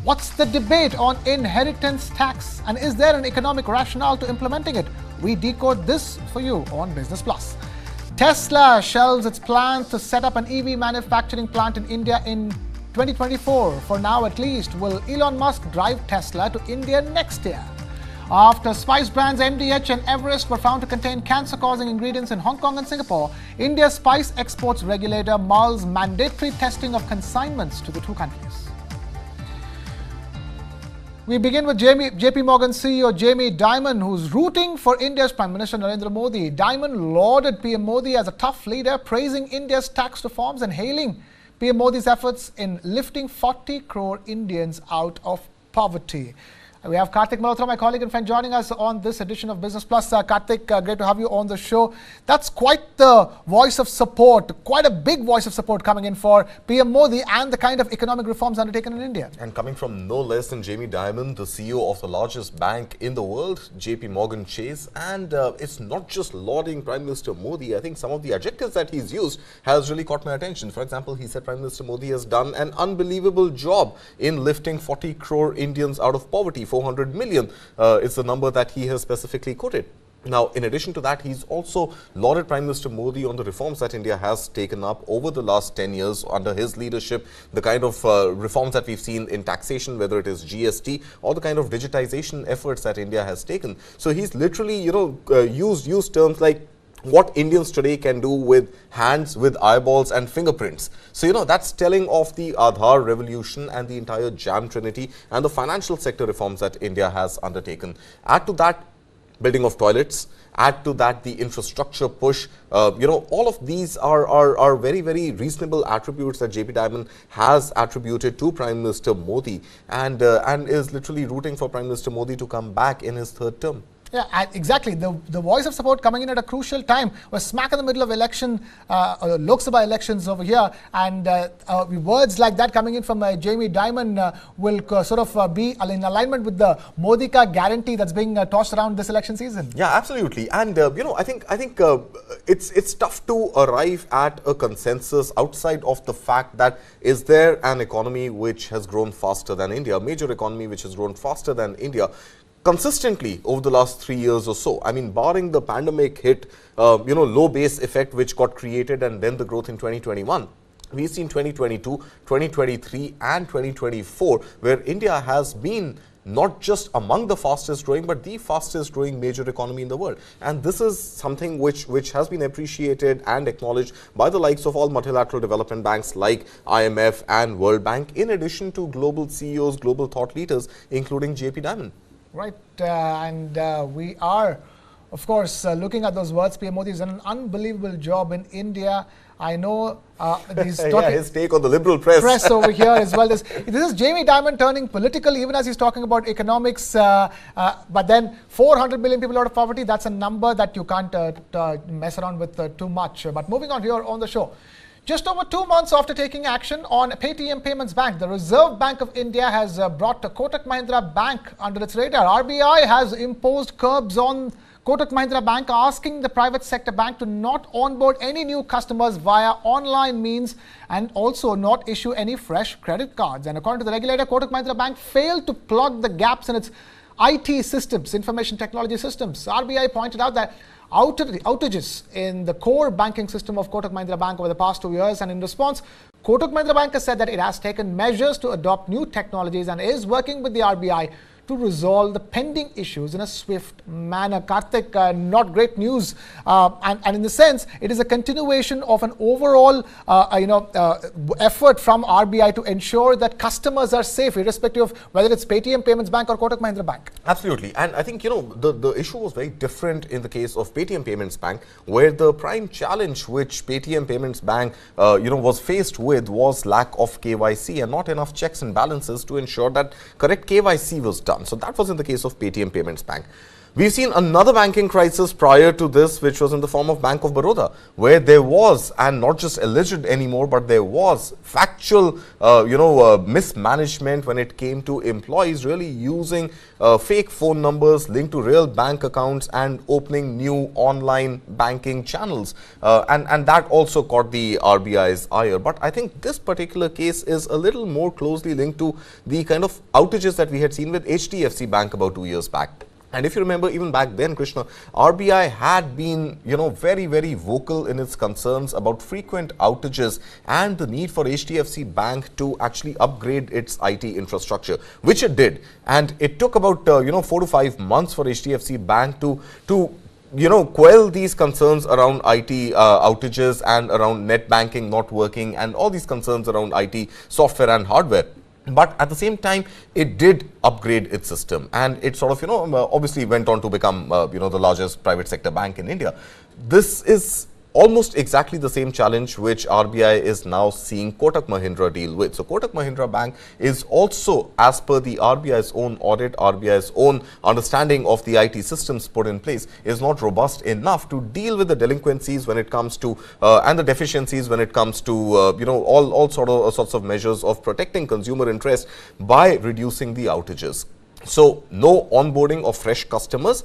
What's the debate on inheritance tax? And is there an economic rationale to implementing it? We decode this for you on Business Plus. Tesla shelves its plans to set up an EV manufacturing plant in India in 2024. For now at least, will Elon Musk drive Tesla to India next year? After spice brands MDH and Everest were found to contain cancer-causing ingredients in Hong Kong and Singapore, India's spice exports regulator mulls mandatory testing of consignments to the two countries. We begin with JPMorgan CEO Jamie Dimon, who's rooting for India's Prime Minister Narendra Modi. Dimon lauded PM Modi as a tough leader, praising India's tax reforms and hailing PM Modi's efforts in lifting 40 crore Indians out of poverty. We have Karthik Malhotra, my colleague and friend, joining us on this edition of Business Plus. Karthik, great to have you on the show. That's quite the voice of support, quite a big voice of support coming in for PM Modi and the kind of economic reforms undertaken in India. And coming from no less than Jamie Dimon, the CEO of the largest bank in the world, JPMorgan Chase. And it's not just lauding Prime Minister Modi. I think some of the adjectives that he's used has really caught my attention. For example, he said Prime Minister Modi has done an unbelievable job in lifting 40 crore Indians out of poverty. 400 million is the number that he has specifically quoted. Now, in addition to that, he's also lauded Prime Minister Modi on the reforms that India has taken up over the last 10 years under his leadership, the kind of reforms that we've seen in taxation, whether it is GST or the kind of digitization efforts that India has taken. So he's literally, used terms like what Indians today can do with hands, with eyeballs and fingerprints. So, that's telling of the Aadhaar revolution and the entire JAM Trinity and the financial sector reforms that India has undertaken. Add to that, building of toilets. Add to that the infrastructure push. All of these are very, very reasonable attributes that JP Dimon has attributed to Prime Minister Modi and is literally rooting for Prime Minister Modi to come back in his third term. Yeah, exactly. The voice of support coming in at a crucial time. We're smack in the middle of Lok Sabha elections over here, and words like that coming in from Jamie Dimon will be in alignment with the Modi Ka guarantee that's being tossed around this election season. Yeah, absolutely. And I think it's tough to arrive at a consensus outside of the fact that is there an economy which has grown faster than India, a major economy which has grown faster than India consistently over the last 3 years or so. I mean, barring the pandemic hit, low base effect which got created and then the growth in 2021. We've seen 2022, 2023 and 2024 where India has been not just among the fastest growing, but the fastest growing major economy in the world. And this is something which has been appreciated and acknowledged by the likes of all multilateral development banks like IMF and World Bank, in addition to global CEOs, global thought leaders, including JP Dimon. Right, we are, of course, looking at those words. PM Modi has done an unbelievable job in India. I know he's talking his take on the liberal press over here as well. This is Jamie Dimon turning political, even as he's talking about economics. But then 400 million people out of poverty, that's a number that you can't mess around with too much. But moving on here on the show. Just over 2 months after taking action on Paytm Payments Bank, the Reserve Bank of India has brought Kotak Mahindra Bank under its radar. RBI has imposed curbs on Kotak Mahindra Bank, asking the private sector bank to not onboard any new customers via online means and also not issue any fresh credit cards. And according to the regulator, Kotak Mahindra Bank failed to plug the gaps in its IT systems, information technology systems. RBI pointed out that outages in the core banking system of Kotak Mahindra Bank over the past 2 years, and in response, Kotak Mahindra Bank has said that it has taken measures to adopt new technologies and is working with the RBI to resolve the pending issues in a swift manner. Karthik, not great news. And in the sense, it is a continuation of an overall, effort from RBI to ensure that customers are safe, irrespective of whether it's Paytm Payments Bank or Kotak Mahindra Bank. Absolutely. And I think, the issue was very different in the case of Paytm Payments Bank, where the prime challenge which Paytm Payments Bank, was faced with was lack of KYC and not enough checks and balances to ensure that correct KYC was done. So that was in the case of Paytm Payments Bank. We've seen another banking crisis prior to this, which was in the form of Bank of Baroda, where there was, and not just alleged anymore, but there was factual, mismanagement when it came to employees really using fake phone numbers linked to real bank accounts and opening new online banking channels. And that also caught the RBI's ire. But I think this particular case is a little more closely linked to the kind of outages that we had seen with HDFC Bank about 2 years back. And if you remember, even back then, Krishna, RBI had been, very, very vocal in its concerns about frequent outages and the need for HDFC Bank to actually upgrade its IT infrastructure, which it did. And it took about, 4 to 5 months for HDFC Bank to quell these concerns around IT outages and around net banking not working and all these concerns around IT software and hardware. But at the same time, it did upgrade its system, and it sort of, obviously went on to become, the largest private sector bank in India. This is almost exactly the same challenge which RBI is now seeing Kotak Mahindra deal with. So Kotak Mahindra Bank is also, as per the RBI's own audit, RBI's own understanding of the IT systems put in place, is not robust enough to deal with the delinquencies when it comes to and the deficiencies when it comes to all sorts of measures of protecting consumer interest by reducing the outages. So no onboarding of fresh customers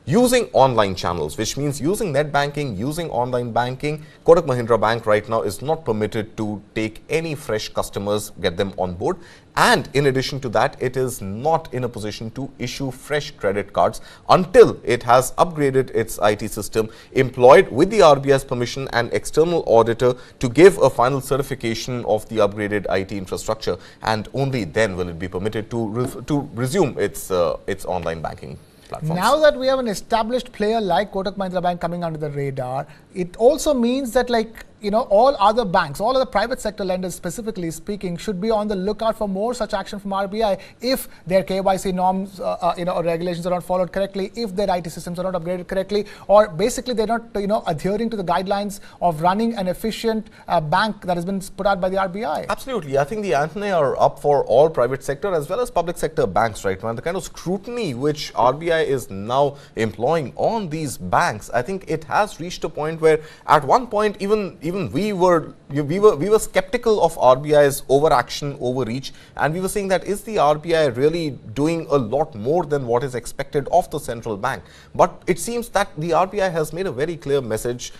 using online channels, which means using net banking, using online banking. Kotak Mahindra Bank right now is not permitted to take any fresh customers, get them on board. And in addition to that, it is not in a position to issue fresh credit cards until it has upgraded its IT system, employed with the RBI's permission an external auditor to give a final certification of the upgraded IT infrastructure, and only then will it be permitted to resume its online banking platforms. Now that we have an established player like Kotak Mahindra Bank coming under the radar, it also means that all other banks, all other private sector lenders specifically speaking, should be on the lookout for more such action from RBI if their KYC norms, or regulations are not followed correctly, if their IT systems are not upgraded correctly, or basically they're not, adhering to the guidelines of running an efficient bank that has been put out by the RBI. Absolutely. I think the antennae are up for all private sector as well as public sector banks right now. And the kind of scrutiny which RBI is now employing on these banks, I think it has reached a point where at one point even we were skeptical of RBI's overaction, overreach, and we were saying that is the RBI really doing a lot more than what is expected of the central bank? But it seems that the RBI has made a very clear message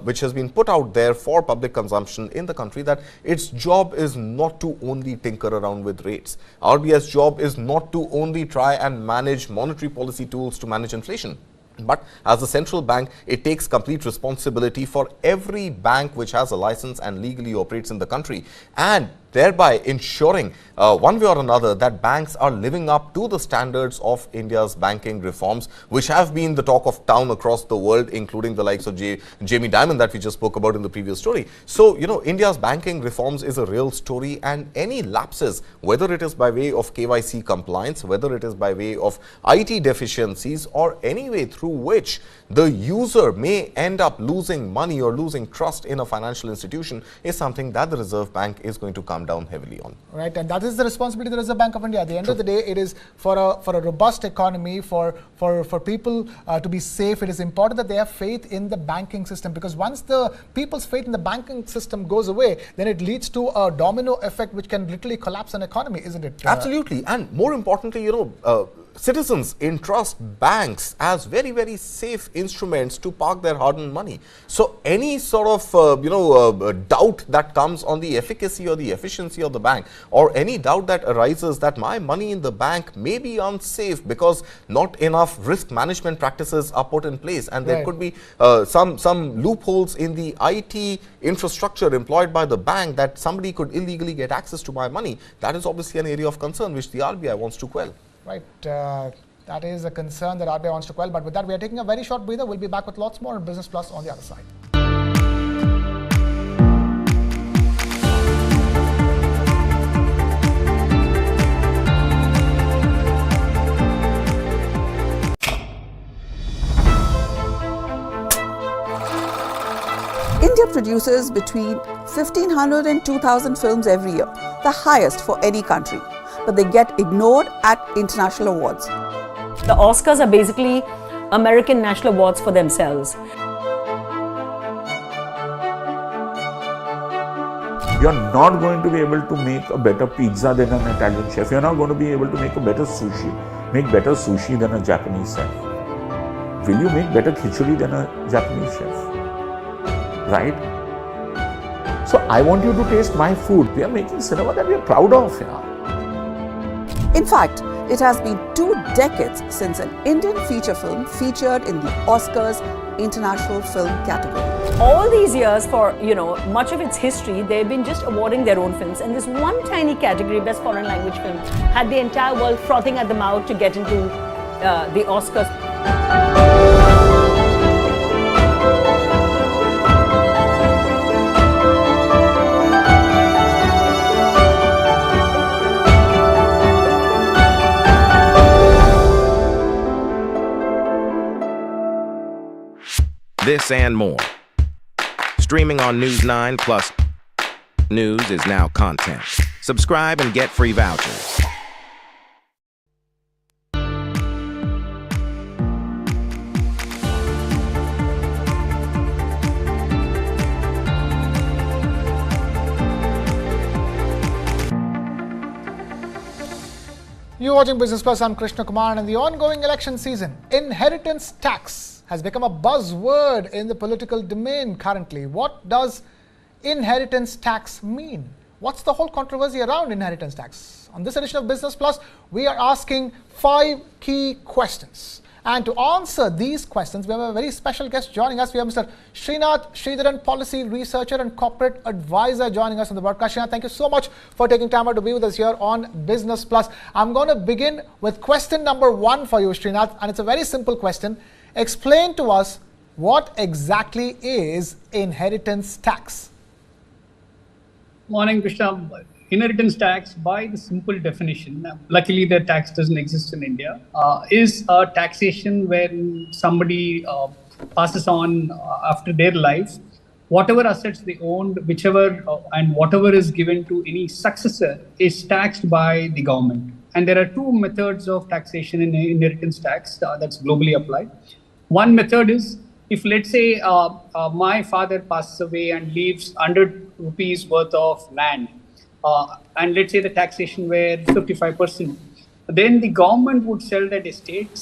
which has been put out there for public consumption in the country, that its job is not to only tinker around with rates. RBI's job is not to only try and manage monetary policy tools to manage inflation. But as a central bank, it takes complete responsibility for every bank which has a license and legally operates in the country, and thereby ensuring one way or another that banks are living up to the standards of India's banking reforms, which have been the talk of town across the world, including the likes of Jamie Dimon that we just spoke about in the previous story. So, India's banking reforms is a real story, and any lapses, whether it is by way of KYC compliance, whether it is by way of IT deficiencies, or any way through which the user may end up losing money or losing trust in a financial institution, is something that the Reserve Bank is going to come down heavily on. Right, and that is the responsibility of the Reserve Bank of India. At the end of the day, it is for a robust economy, for people to be safe. It is important that they have faith in the banking system, because once the people's faith in the banking system goes away, then it leads to a domino effect which can literally collapse an economy, isn't it? Absolutely, and more importantly, citizens entrust banks as very, very safe instruments to park their hard-earned money. So any sort of doubt that comes on the efficacy or the efficiency of the bank, or any doubt that arises that my money in the bank may be unsafe because not enough risk management practices are put in place, and there could be some loopholes in the IT infrastructure employed by the bank that somebody could illegally get access to my money, that is obviously an area of concern which the RBI wants to quell. Right. That is a concern that RBI wants to quell. But with that, we are taking a very short breather. We'll be back with lots more on Business Plus on the other side. India produces between 1,500 and 2,000 films every year, the highest for any country. But they get ignored at international awards. The Oscars are basically American national awards for themselves. You're not going to be able to make a better pizza than an Italian chef. You're not going to be able to make a better better sushi than a Japanese chef. Will you make better khichdi than a Japanese chef? Right? So I want you to taste my food. We are making cinema that we are proud of. Yeah. In fact, it has been 2 decades since an Indian feature film featured in the Oscars International Film category. All these years, for much of its history, they've been just awarding their own films, and this one tiny category, Best Foreign Language Film, had the entire world frothing at the mouth to get into the Oscars. This and more. Streaming on News 9 Plus. News is now content. Subscribe and get free vouchers. You're watching Business Plus. I'm Krishna Kumar, and in the ongoing election season, inheritance tax has become a buzzword in the political domain currently. What does inheritance tax mean? What's the whole controversy around inheritance tax? On this edition of Business Plus, we are asking 5 key questions. And to answer these questions, we have a very special guest joining us. We have Mr. Srinath Sridharan, policy researcher and corporate advisor, joining us on the broadcast. Srinath, thank you so much for taking time out to be with us here on Business Plus. I'm going to begin with question number 1 for you, Srinath, and it's a very simple question. Explain to us what exactly is inheritance tax. Morning, Krishna. Inheritance tax, by the simple definition, luckily the tax doesn't exist in India, is a taxation when somebody passes on after their life, whatever assets they owned, whichever and whatever is given to any successor is taxed by the government. And there are 2 methods of taxation in inheritance tax that's globally applied. One method is, if let's say my father passes away and leaves 100 rupees worth of land, and let's say the taxation were 55%, then the government would sell that estate,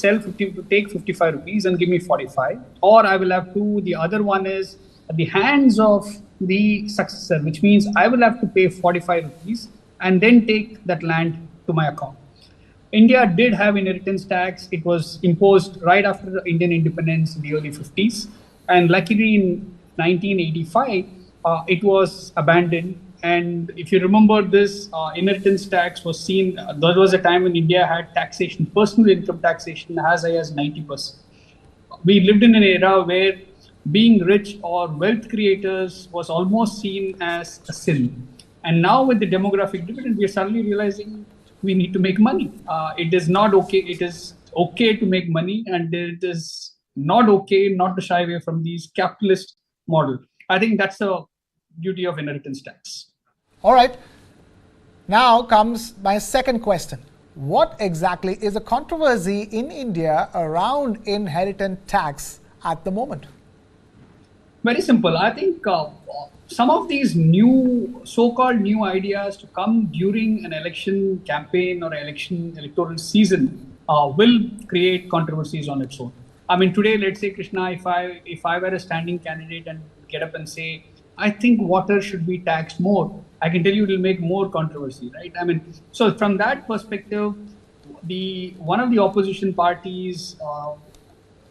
take 55 rupees and give me 45. Or I will have to, the other one is at the hands of the successor, which means I will have to pay 45 rupees and then take that land to my account. India did have inheritance tax. It was imposed right after the Indian independence in the early 50s. And luckily in 1985, it was abandoned. And if you remember this, inheritance tax was seen, there was a time when India had taxation, personal income taxation as high as 90%. We lived in an era where being rich or wealth creators was almost seen as a sin. And now with the demographic dividend, we are suddenly realizing we need to make money. It is not okay. It is okay to make money, and it is not okay not to shy away from these capitalist model. I think that's the duty of inheritance tax. All right. Now comes my second question. What exactly is the controversy in India around inheritance tax at the moment? Very simple. I think some of these new, so-called new ideas to come during an election campaign or electoral season will create controversies on its own. I mean, today, let's say, Krishna, if I were a standing candidate and get up and say, I think water should be taxed more, I can tell you it will make more controversy, right? I mean, so from that perspective, one of the opposition parties,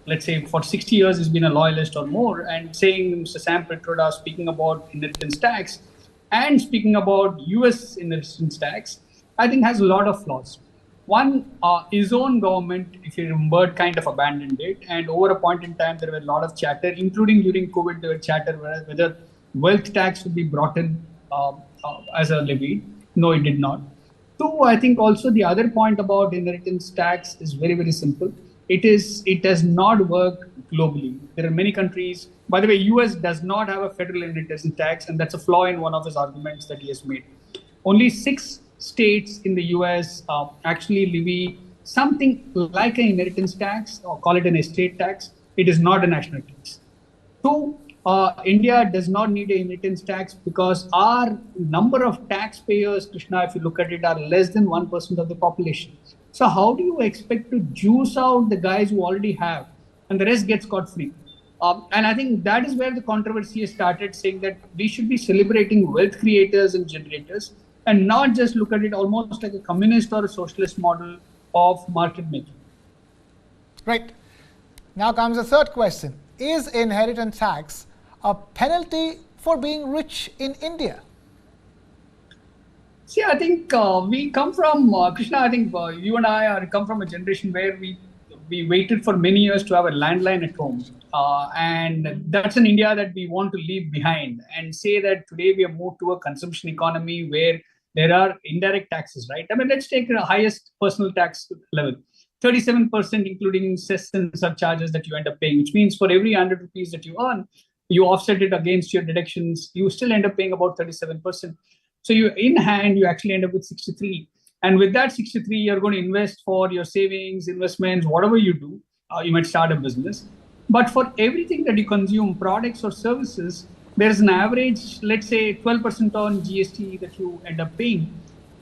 let's say for 60 years has been a loyalist or more, and saying Mr. Sam Petroda speaking about inheritance tax and speaking about US inheritance tax, I think has a lot of flaws. One, his own government, if you remember, kind of abandoned it. And over a point in time, there were a lot of chatter, including during COVID, there were chatter whether wealth tax would be brought in as a levy. No, it did not. 2, I think also the other point about inheritance tax is very, very simple. It does not work globally. There are many countries. By the way, US does not have a federal inheritance tax, and that's a flaw in one of his arguments that he has made. Only 6 states in the US actually levy something like an inheritance tax, or call it an estate tax. It is not a national tax. Two, India does not need an inheritance tax because our number of taxpayers, Krishna, if you look at it, are less than 1% of the population. So how do you expect to juice out the guys who already have and the rest gets scot-free? And I think that is where the controversy has started, saying that we should be celebrating wealth creators and generators and not just look at it almost like a communist or a socialist model of market making. Right. Now comes the third question. Is inheritance tax a penalty for being rich in India? See, I think we come from, Krishna, I think you and I come from a generation where we waited for many years to have a landline at home. And that's an India that we want to leave behind and say that today we have moved to a consumption economy where there are indirect taxes, right? I mean, let's take the highest personal tax level, 37%, including cess and surcharges that you end up paying, which means for every 100 rupees that you earn, you offset it against your deductions, you still end up paying about 37%. So you in hand, you actually end up with 63. And with that 63, you're going to invest for your savings, investments, whatever you do. You might start a business. But for everything that you consume, products or services, there's an average, let's say 12% on GST that you end up paying.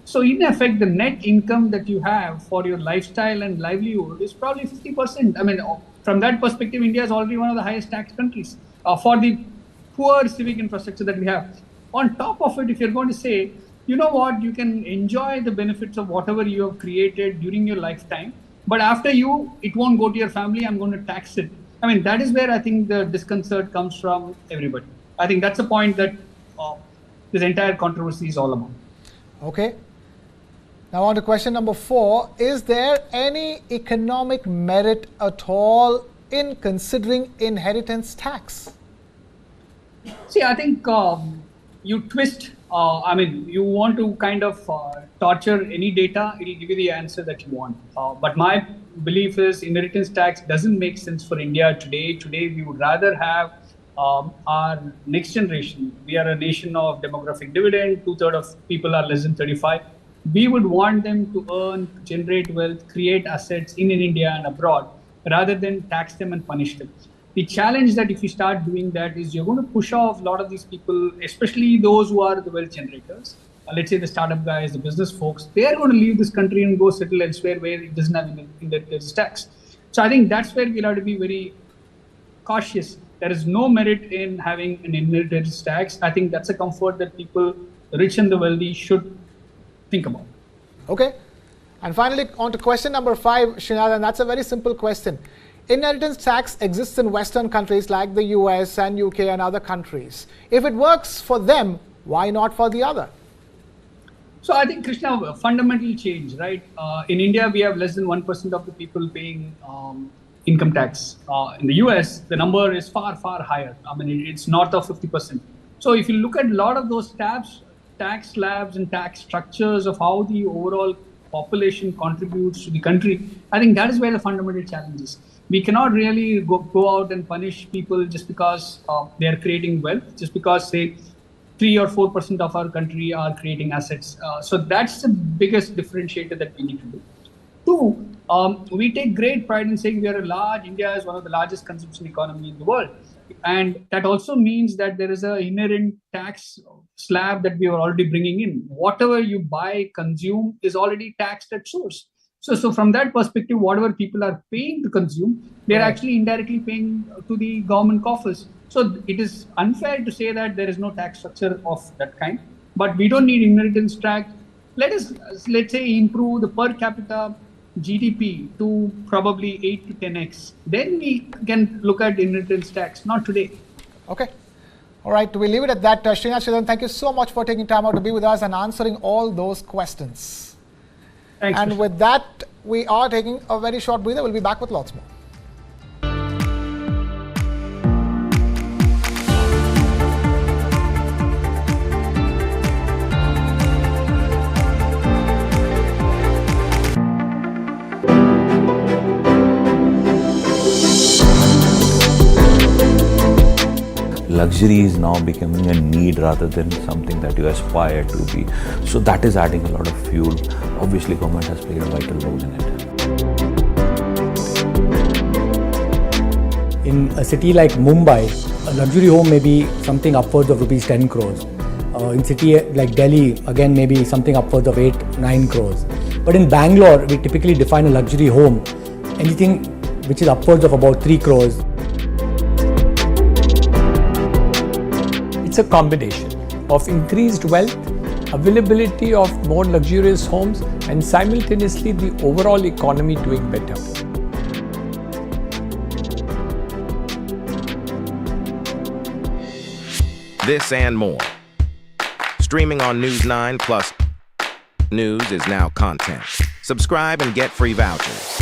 So in effect, the net income that you have for your lifestyle and livelihood is probably 50%. I mean, from that perspective, India is already one of the highest tax countries for the poor civic infrastructure that we have. On top of it, if you're going to say, you know what, you can enjoy the benefits of whatever you have created during your lifetime, but after you, it won't go to your family, I'm going to tax it. I mean, that is where I think the disconcert comes from everybody. I think that's the point that this entire controversy is all about. Okay. Now on to question number 4. Is there any economic merit at all in considering inheritance tax? See, I think you twist, you want to kind of torture any data, it'll give you the answer that you want. But my belief is inheritance tax doesn't make sense for India today. Today, we would rather have our next generation. We are a nation of demographic dividend, 2/3 of people are less than 35. We would want them to earn, generate wealth, create assets in India and abroad, rather than tax them and punish them. The challenge that if you start doing that is you're going to push off a lot of these people, especially those who are the wealth generators. Let's say the startup guys, the business folks, they are going to leave this country and go settle elsewhere where it doesn't have inheritance tax. So I think that's where we'll have to be very cautious. There is no merit in having an inheritance tax. I think that's a comfort that people, the rich and the wealthy, should think about. Okay. And finally, on to question number 5, Srinath, and that's a very simple question. Inheritance tax exists in Western countries like the US and UK and other countries. If it works for them, why not for the other? So I think, Krishna, a fundamental change, right? In India, we have less than 1% of the people paying income tax. In the US, the number is far, far higher. I mean, it's north of 50%. So if you look at a lot of those tax slabs and tax structures of how the overall population contributes to the country, I think that is where the fundamental challenge is. We cannot really go out and punish people just because they are creating wealth, just because, say, 3 or 4% of our country are creating assets. So that's the biggest differentiator that we need to do. 2, we take great pride in saying India is one of the largest consumption economy in the world. And that also means that there is an inherent tax slab that we are already bringing in. Whatever you buy, consume is already taxed at source. So from that perspective, whatever people are paying to consume, they're actually indirectly paying to the government coffers. So it is unfair to say that there is no tax structure of that kind. But we don't need inheritance tax. Let's say, improve the per capita GDP to probably 8 to 10x. Then we can look at inheritance tax, not today. Okay. All right. We leave it at that. Srinath, thank you so much for taking time out to be with us and answering all those questions. Thanks. And with that, we are taking a very short breather. We'll be back with lots more. Luxury is now becoming a need rather than something that you aspire to be. So that is adding a lot of fuel. Obviously, government has played a vital role in it. In a city like Mumbai, a luxury home may be something upwards of rupees 10 crores. In city like Delhi, again maybe something upwards of 8-9 crores. But in Bangalore, we typically define a luxury home, anything which is upwards of about 3 crores. It's a combination of increased wealth, availability of more luxurious homes, and simultaneously the overall economy doing better. This and more. Streaming on News 9 Plus. News is now content. Subscribe and get free vouchers.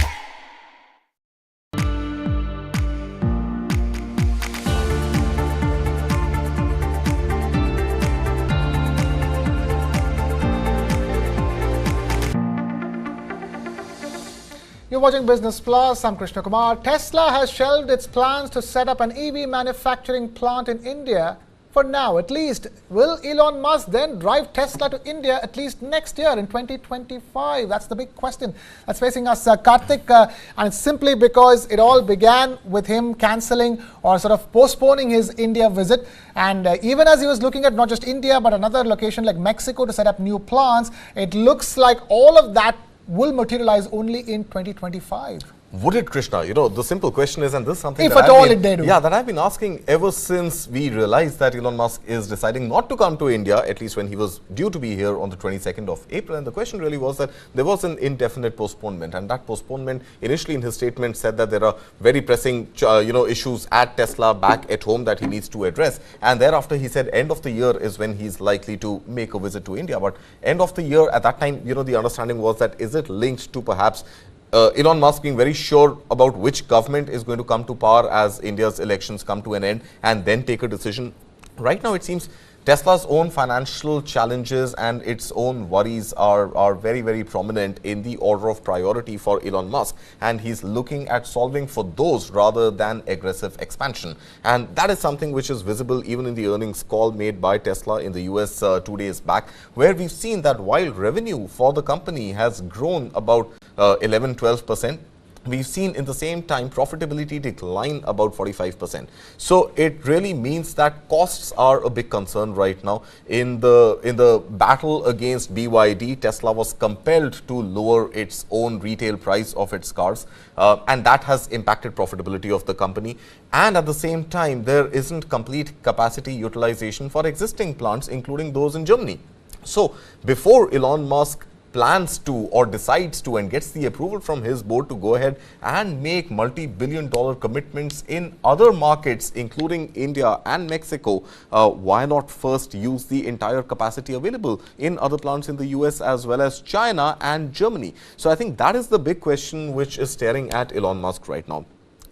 You're watching Business Plus. I'm Krishna Kumar. Tesla has shelved its plans to set up an EV manufacturing plant in India. For now, at least. Will Elon Musk then drive Tesla to India at least next year in 2025? That's the big question that's facing us, Karthik. And it's simply because it all began with him cancelling or sort of postponing his India visit. And even as he was looking at not just India, but another location like Mexico to set up new plants, it looks like all of that will materialize only in 2025. Would it, Krishna? You know, the simple question is, and this is something if that at all it did. Yeah, that I've been asking ever since we realized that Elon Musk is deciding not to come to India, at least when he was due to be here on the 22nd of April. And the question really was that there was an indefinite postponement. And that postponement initially in his statement said that there are very pressing, issues at Tesla back at home that he needs to address. And thereafter he said end of the year is when he's likely to make a visit to India. But end of the year, at that time, the understanding was that is it linked to perhaps Elon Musk being very sure about which government is going to come to power as India's elections come to an end and then take a decision. Right now, it seems Tesla's own financial challenges and its own worries are very, very prominent in the order of priority for Elon Musk. And he's looking at solving for those rather than aggressive expansion. And that is something which is visible even in the earnings call made by Tesla in the US 2 days back, where we've seen that while revenue for the company has grown about 11-12%, we've seen in the same time profitability decline about 45%. So it really means that costs are a big concern right now. In the battle against BYD, Tesla was compelled to lower its own retail price of its cars, and that has impacted profitability of the company. And at the same time, there isn't complete capacity utilization for existing plants, including those in Germany. So before Elon Musk plans to or decides to and gets the approval from his board to go ahead and make multi-billion-dollar commitments in other markets, including India and Mexico, why not first use the entire capacity available in other plants in the US as well as China and Germany? So I think that is the big question which is staring at Elon Musk right now.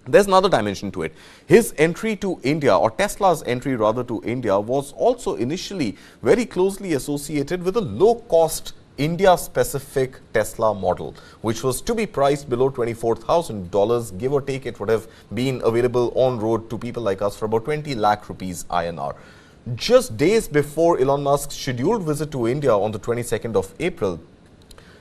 There's another dimension to it. His entry to India, or Tesla's entry rather to India, was also initially very closely associated with a low-cost India-specific Tesla model, which was to be priced below $24,000, give or take. It would have been available on road to people like us for about 20 lakh rupees INR. Just days before Elon Musk's scheduled visit to India on the 22nd of April,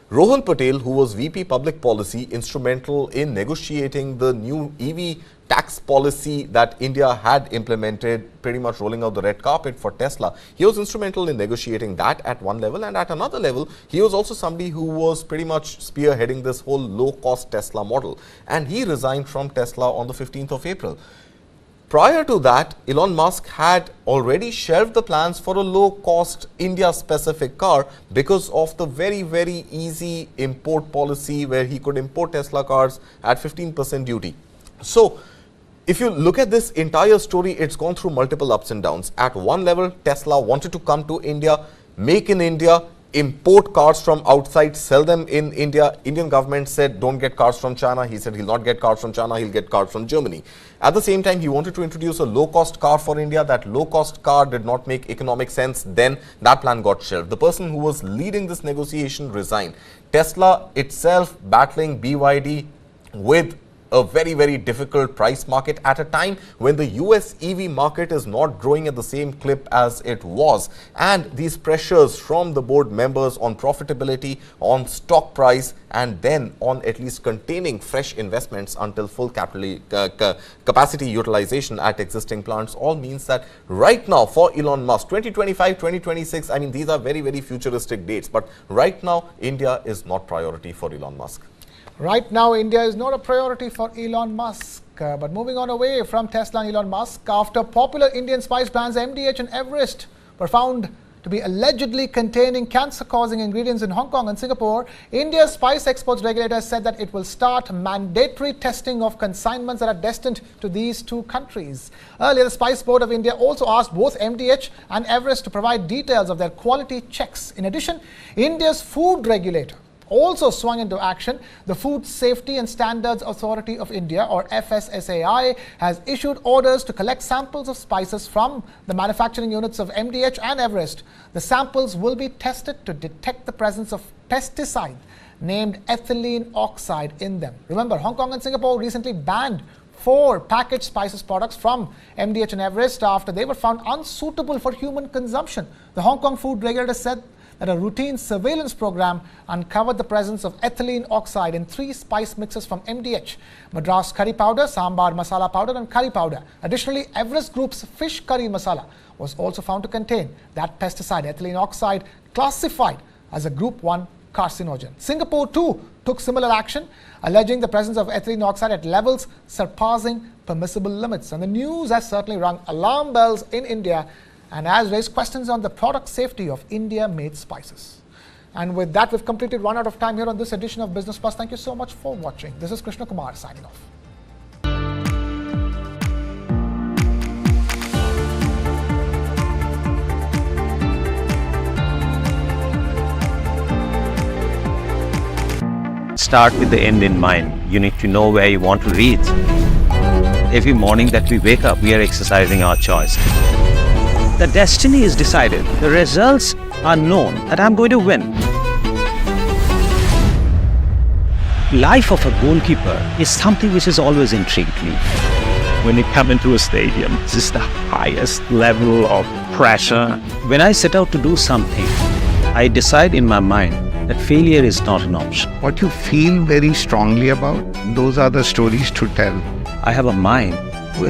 Rohan Patel, who was VP Public Policy, instrumental in negotiating the new EV tax policy that India had implemented, pretty much rolling out the red carpet for Tesla. He was instrumental in negotiating that at one level, and at another level, he was also somebody who was pretty much spearheading this whole low-cost Tesla model. And he resigned from Tesla on the 15th of April. Prior to that, Elon Musk had already shelved the plans for a low-cost India-specific car because of the very, very easy import policy where he could import Tesla cars at 15% duty. So, if you look at this entire story, it's gone through multiple ups and downs. At one level, Tesla wanted to come to India, make in India, import cars from outside, sell them in India. Indian government said don't get cars from China. He said he'll not get cars from China, he'll get cars from Germany. At the same time, he wanted to introduce a low-cost car for India. That low-cost car did not make economic sense. Then that plan got shelved. The person who was leading this negotiation resigned. Tesla itself battling BYD with a very, very difficult price market at a time when the US EV market is not growing at the same clip as it was. And these pressures from the board members on profitability, on stock price, and then on at least containing fresh investments until full capacity utilization at existing plants all means that right now for Elon Musk, 2025, 2026, I mean, these are very, very futuristic dates. But right now, India is not priority for Elon Musk. Right now, India is not a priority for Elon Musk. But moving on away from Tesla and Elon Musk, after popular Indian spice brands MDH and Everest were found to be allegedly containing cancer-causing ingredients in Hong Kong and Singapore, India's spice exports regulator said that it will start mandatory testing of consignments that are destined to these two countries. Earlier, the Spice Board of India also asked both MDH and Everest to provide details of their quality checks. In addition, India's food regulator also swung into action. The Food Safety and Standards Authority of India, or FSSAI, has issued orders to collect samples of spices from the manufacturing units of MDH and Everest. The samples will be tested to detect the presence of pesticide named ethylene oxide in them. Remember, Hong Kong and Singapore recently banned 4 packaged spices products from MDH and Everest after they were found unsuitable for human consumption. The Hong Kong food regulator said that a routine surveillance program uncovered the presence of ethylene oxide in 3 spice mixes from MDH: Madras curry powder, sambar masala powder, and curry powder. Additionally, Everest Group's fish curry masala was also found to contain that pesticide, ethylene oxide, classified as a Group 1 carcinogen. Singapore too took similar action, alleging the presence of ethylene oxide at levels surpassing permissible limits. And the news has certainly rung alarm bells in India and has raised questions on the product safety of India-made spices. And with that, we've completely run out of time here on this edition of Business Plus. Thank you so much for watching. This is Krishna Kumar signing off. Start with the end in mind. You need to know where you want to reach. Every morning that we wake up, we are exercising our choice. The destiny is decided. The results are known that I'm going to win. Life of a goalkeeper is something which has always intrigued me. When you come into a stadium, this is the highest level of pressure. When I set out to do something, I decide in my mind that failure is not an option. What you feel very strongly about, those are the stories to tell. I have a mind